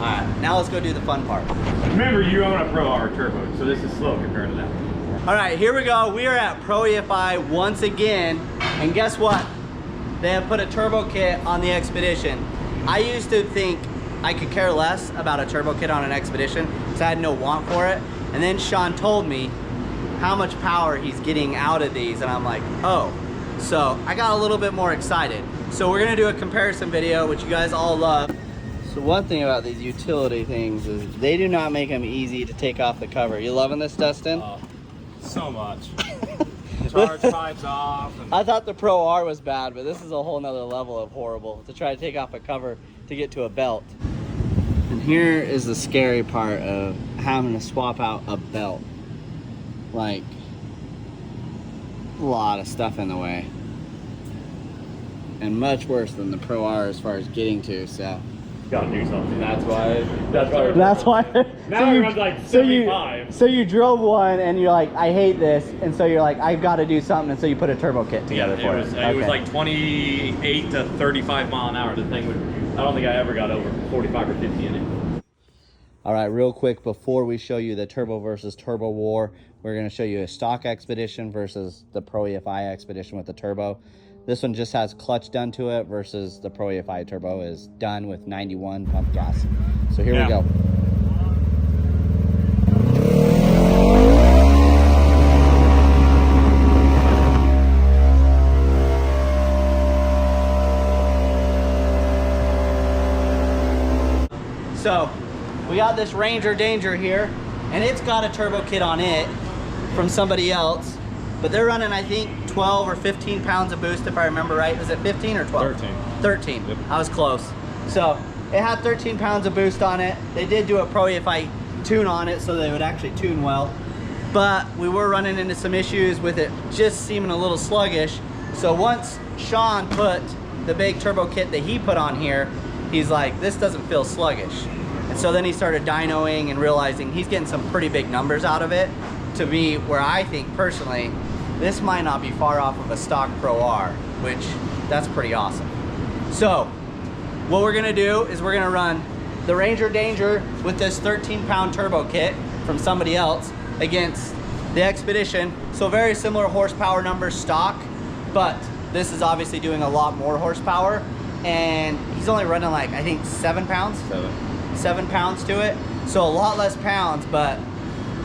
Alright, now let's go do the fun part. Remember, you own a Pro R turbo, so this is slow compared to that. Alright, here we go. We are at Pro EFI once again, and guess what? They have put a turbo kit on the Expedition. I used to think I could care less about a turbo kit on an Expedition because I had no want for it. And then Sean told me how much power he's getting out of these, and I'm like, oh. So I got a little bit more excited. So we're gonna do a comparison video, which you guys all love. So one thing about these utility things is they do not make them easy to take off the cover. You loving this, Dustin? So much. Charge pipes off. I thought the Pro R was bad, but this is a whole nother level of horrible to try to take off a cover to get to a belt. And here is the scary part of having to swap out a belt. Like, a lot of stuff in the way. And much worse than the Pro R as far as getting to, so. Gotta do something. That's why. Now it runs like 75. So you drove one and you're like, I hate this, and so you're like, I've got to do something, and so you put a turbo kit together for it. It was like 28 to 35 mile an hour. The thing would, I don't think I ever got over 45 or 50 in it. All right, real quick before we show you the turbo versus turbo war, we're going to show you a stock Expedition versus the Pro EFI Expedition with the turbo. This one just has clutch done to it versus the Pro EFI turbo is done with 91 pump gas. So here we go. So we got this Ranger Danger here, and it's got a turbo kit on it from somebody else, but they're running, I think, 12 or 15 pounds of boost, if I remember right. Was it 15 or 12? 13. 13. Yep. I was close. So it had 13 pounds of boost on it. They did do a Pro EFI tune on it, so they would actually tune well. But we were running into some issues with it just seeming a little sluggish. So once Sean put the big turbo kit that he put on here, he's like, this doesn't feel sluggish. And so then he started dynoing and realizing he's getting some pretty big numbers out of it, to me, where I think personally this might not be far off of a stock Pro R, which that's pretty awesome. So what we're gonna do is we're gonna run the Ranger Danger with this 13-pound turbo kit from somebody else against the Expedition. So very similar horsepower numbers stock, but this is obviously doing a lot more horsepower, and he's only running like, I think 7 pounds? 7 pounds to it. So a lot less pounds, but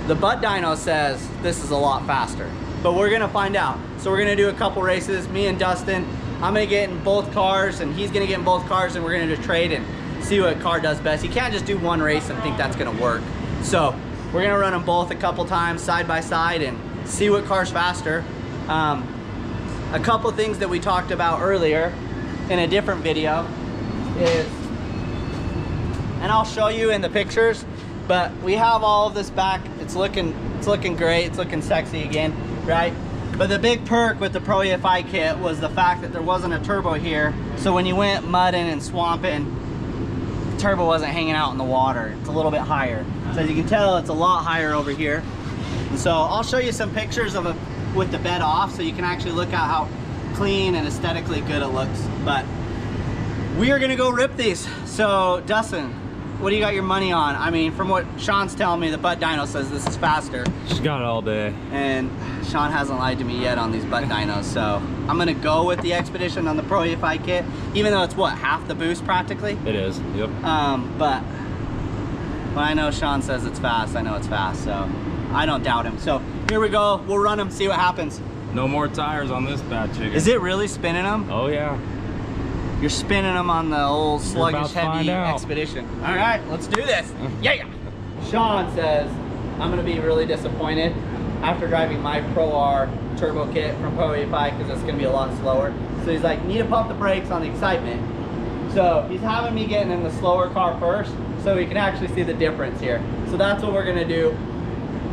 the butt dyno says this is a lot faster. But we're gonna find out. So we're gonna do a couple races, me and Dustin. I'm gonna get in both cars and he's gonna get in both cars, and we're gonna just trade and see what car does best. You can't just do one race and think that's gonna work. So we're gonna run them both a couple times side by side and see what car's faster. A couple things that we talked about earlier in a different video is, and I'll show you in the pictures, but we have all of this back. It's looking great. It's looking sexy again, right? But the big perk with the Pro EFI kit was the fact that there wasn't a turbo here. So when you went mudding and swamping, the turbo wasn't hanging out in the water. It's a little bit higher. So as you can tell, it's a lot higher over here. And so I'll show you some pictures of it with the bed off, so you can actually look at how clean and aesthetically good it looks. But we are gonna go rip these. So Dustin, what do you got your money on? I mean, from what Sean's telling me, the butt dyno says this is faster. She's got it all day. And Sean hasn't lied to me yet on these butt dynos, so I'm gonna go with the Expedition on the Pro EFI kit, even though it's what, half the boost practically? It is, yep. But when I know Sean says it's fast, I know it's fast, so I don't doubt him. So here we go, we'll run them, see what happens. No more tires on this bad chicken. Is it really spinning them? Oh yeah. You're spinning them on the old sluggish heavy Expedition. All right, let's do this. Yeah. Sean says I'm gonna be really disappointed after driving my Pro R turbo kit from Pro EFI, because it's gonna be a lot slower. So he's like, need to pump the brakes on the excitement. So he's having me getting in the slower car first, so we can actually see the difference here. So that's what we're gonna do.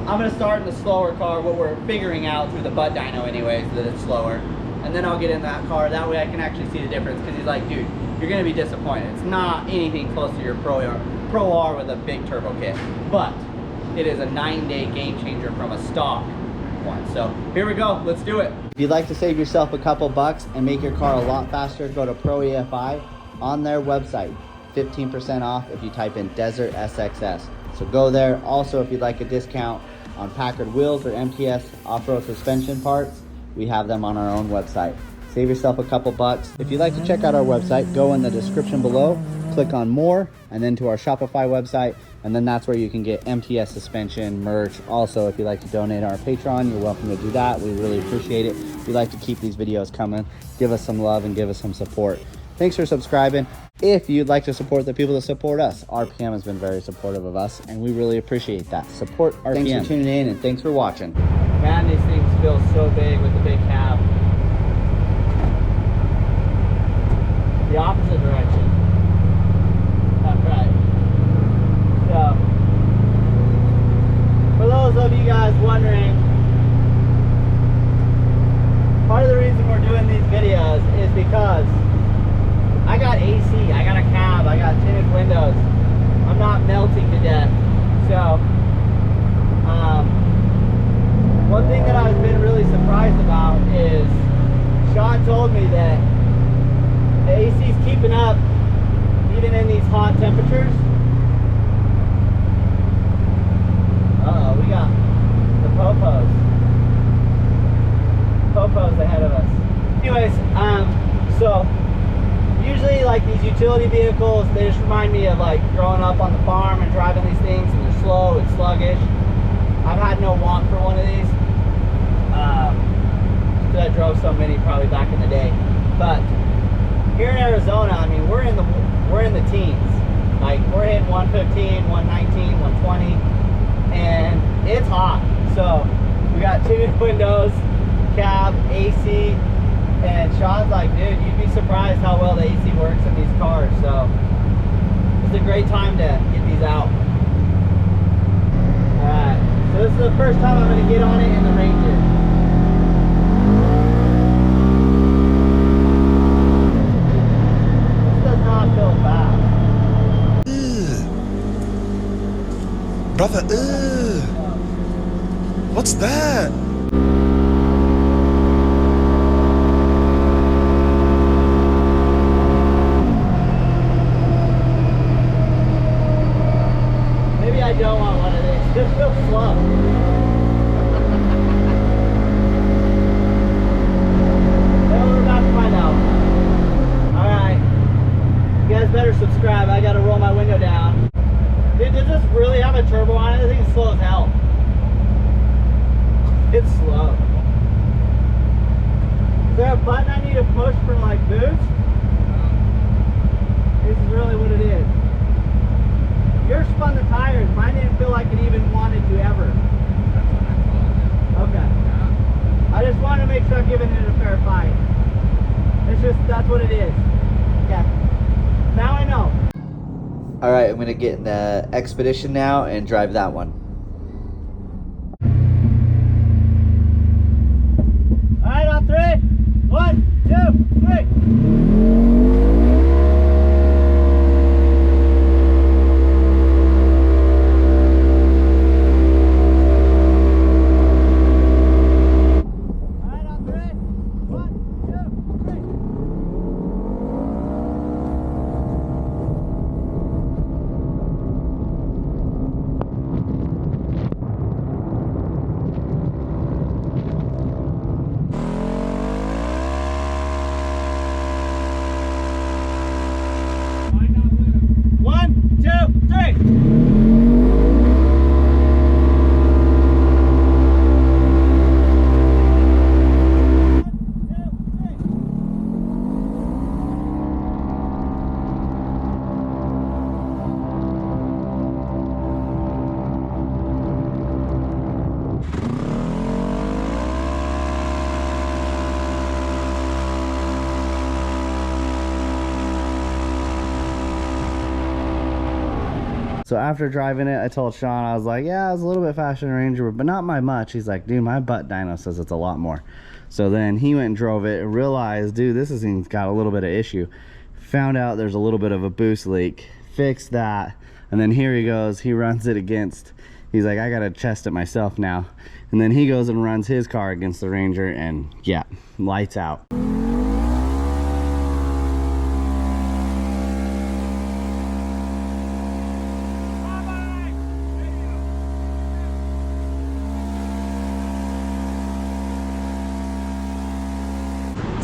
I'm gonna start in the slower car, what we're figuring out through the butt dyno anyways, that it's slower. And then I'll get in that car. That way I can actually see the difference, because he's like, dude, you're gonna be disappointed. It's not anything close to your Pro R with a big turbo kit, but it is a 9-day game changer from a stock one. So here we go, let's do it. If you'd like to save yourself a couple bucks and make your car a lot faster, go to Pro EFI on their website, 15% off if you type in Desert SXS. So go there. Also, if you'd like a discount on Packard wheels or MTS off-road suspension parts, we have them on our own website. Save yourself a couple bucks. If you'd like to check out our website, go in the description below, click on more, and then to our Shopify website, and then that's where you can get MTS suspension merch. Also, if you'd like to donate on our Patreon, you're welcome to do that. We really appreciate it. We like to keep these videos coming. Give us some love and give us some support. Thanks for subscribing. If you'd like to support the people that support us, RPM has been very supportive of us, and we really appreciate that. Support RPM. Thanks for tuning in, and thanks for watching. Man, these things feel so big with the big cab. The opposite direction. That's right. So, for those of you guys wondering, part of the reason we're doing these videos is because I got AC, I got a cab, I got tinted windows. I'm not melting to death. So, one thing that I've been really surprised about is Sean told me that the AC is keeping up even in these hot temperatures. Uh-oh, we got the Popos ahead of us. Anyways, so usually like these utility vehicles, they just remind me of like growing up on the farm and driving these things, and they're slow and sluggish. I've had no want for one of these because I drove so many probably back in the day. But here in Arizona, I mean, we're in the teens. Like we're hitting 115, 119, 120, and it's hot. So we got tinted windows, cab, AC. And Sean's like, dude, you'd be surprised how well the AC works in these cars. So it's a great time to get these out. Alright, so this is the first time I'm going to get on it in the Ranger. This does not feel fast. Brother, what's that? I don't want one of these. This feels slow. Well, we're about to find out. Alright. You guys better subscribe. I gotta roll my window down. Dude, does this really have a turbo on it? This thing's slow as hell. It's slow. Is there a button I need to push for like boost? This is really what it is. Yours spun the tires. Mine didn't feel like it even wanted to ever. That's what I thought. Okay. Yeah. I just wanted to make sure I'm giving it a fair fight. It's just, that's what it is. Yeah. Now I know. Alright, I'm going to get in the Expedition now and drive that one. Alright, on 3. 1, 2, 3. So after driving it, I told Sean, I was like, yeah, I was a little bit faster than Ranger, but not by much. He's like, dude, my butt dyno says it's a lot more. So then he went and drove it and realized, dude, this thing's got a little bit of issue. Found out there's a little bit of a boost leak, fixed that, and then here he goes, he runs it against, he's like, I gotta test it myself now. And then he goes and runs his car against the Ranger, and yeah, lights out.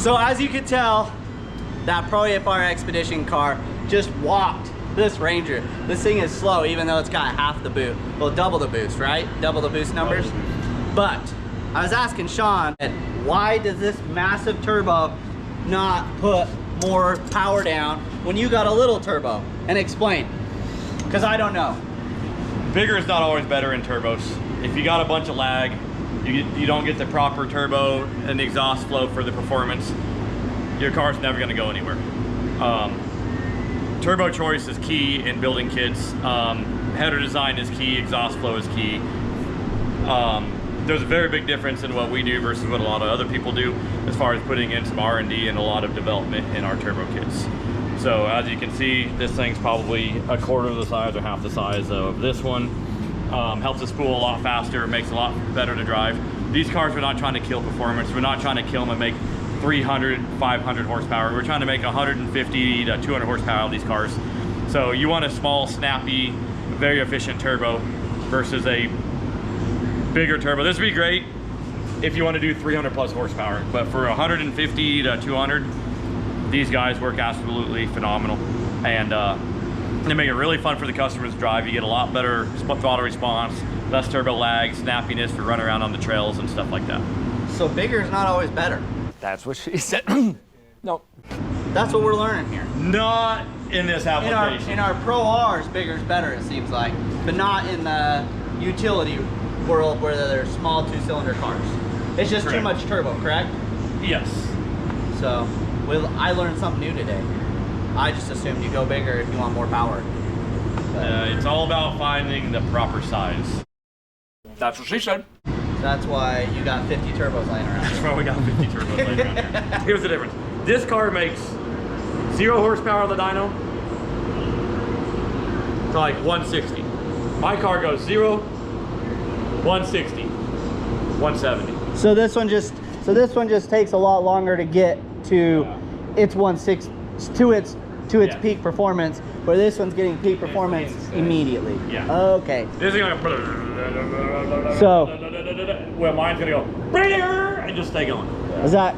So as you can tell, that Pro AFR Expedition car just walked this Ranger. This thing is slow even though it's got half the boot. Well, double the boost, right? Double the boost numbers. But I was asking Sean, why does this massive turbo not put more power down when you got a little turbo? And explain, because I don't know. Bigger is not always better in turbos. If you got a bunch of lag, you don't get the proper turbo and the exhaust flow for the performance, your car's never gonna go anywhere. Turbo choice is key in building kits. Header design is key, exhaust flow is key. There's a very big difference in what we do versus what a lot of other people do as far as putting in some R&D and a lot of development in our turbo kits. So as you can see, this thing's probably a quarter of the size or half the size of this one. Helps us spool a lot faster, makes it a lot better to drive. These cars, we're not trying to kill performance. We're not trying to kill them and make 300, 500 horsepower. We're trying to make 150 to 200 horsepower out of these cars. So you want a small, snappy, very efficient turbo versus a bigger turbo. This would be great if you want to do 300 plus horsepower, but for 150 to 200, these guys work absolutely phenomenal. And they make it really fun for the customers to drive. You get a lot better throttle response, less turbo lag, snappiness for running around on the trails and stuff like that. So bigger is not always better. That's what she said. No. That's what we're learning here. Not in this application. In our Pro Rs, bigger is better, it seems like, but not in the utility world where they're small 2-cylinder cars. It's just Correct. too much turbo, correct? Yes. So, I learned something new today. I just assumed you go bigger if you want more power. It's all about finding the proper size. That's what she said. That's why you got 50 turbos laying around. That's why we got 50 turbos laying around here. Here's the difference. This car makes 0 horsepower on the dyno to like 160. My car goes 0, 160, 170. So this one just takes a lot longer to get to its 160 to its Yeah. peak performance, where this one's getting peak performance immediately. Yeah. Okay. This is gonna So well, mine's gonna go and just stay going. is that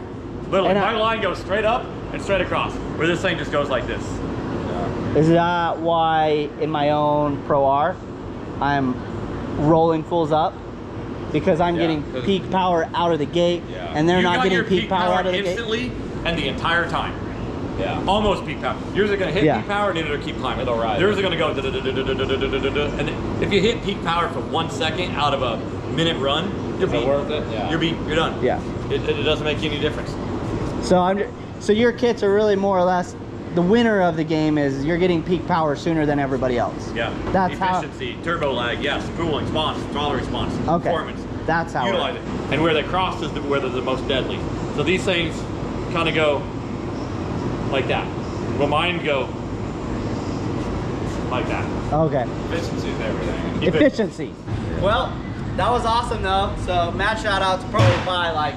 Literally, and my line goes straight up and straight across, where this thing just goes like this. is that why in my own Pro R I'm rolling fulls up? Because I'm getting peak power out of the gate, and they're You not got getting your peak power out of the gate. instantly and the entire time. Yeah. Almost peak power. Yours are gonna hit peak power and it'll keep climbing. It'll ride. Yours are gonna go and if you hit peak power for 1 second out of a minute run, you'll be worth it? Yeah. You're done. Yeah. It doesn't make any difference. So your kits are really more or less the winner of the game. Is you're getting peak power sooner than everybody else. Yeah. That's efficiency, turbo lag, yes, cooling response, throttle response, Okay. performance. That's how utilize it. And where they cross is where they're the most deadly. So these things kind of go like that. Well, mine go like that. Okay. Efficiency is everything. Efficiency. Well, that was awesome though. So mad shout out to Pro EFI. Like,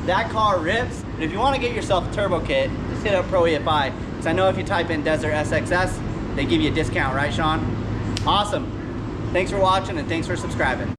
that car rips. And if you want to get yourself a turbo kit, just hit up Pro EFI. Because I know if you type in Desert SXS, they give you a discount, right, Sean? Awesome. Thanks for watching and thanks for subscribing.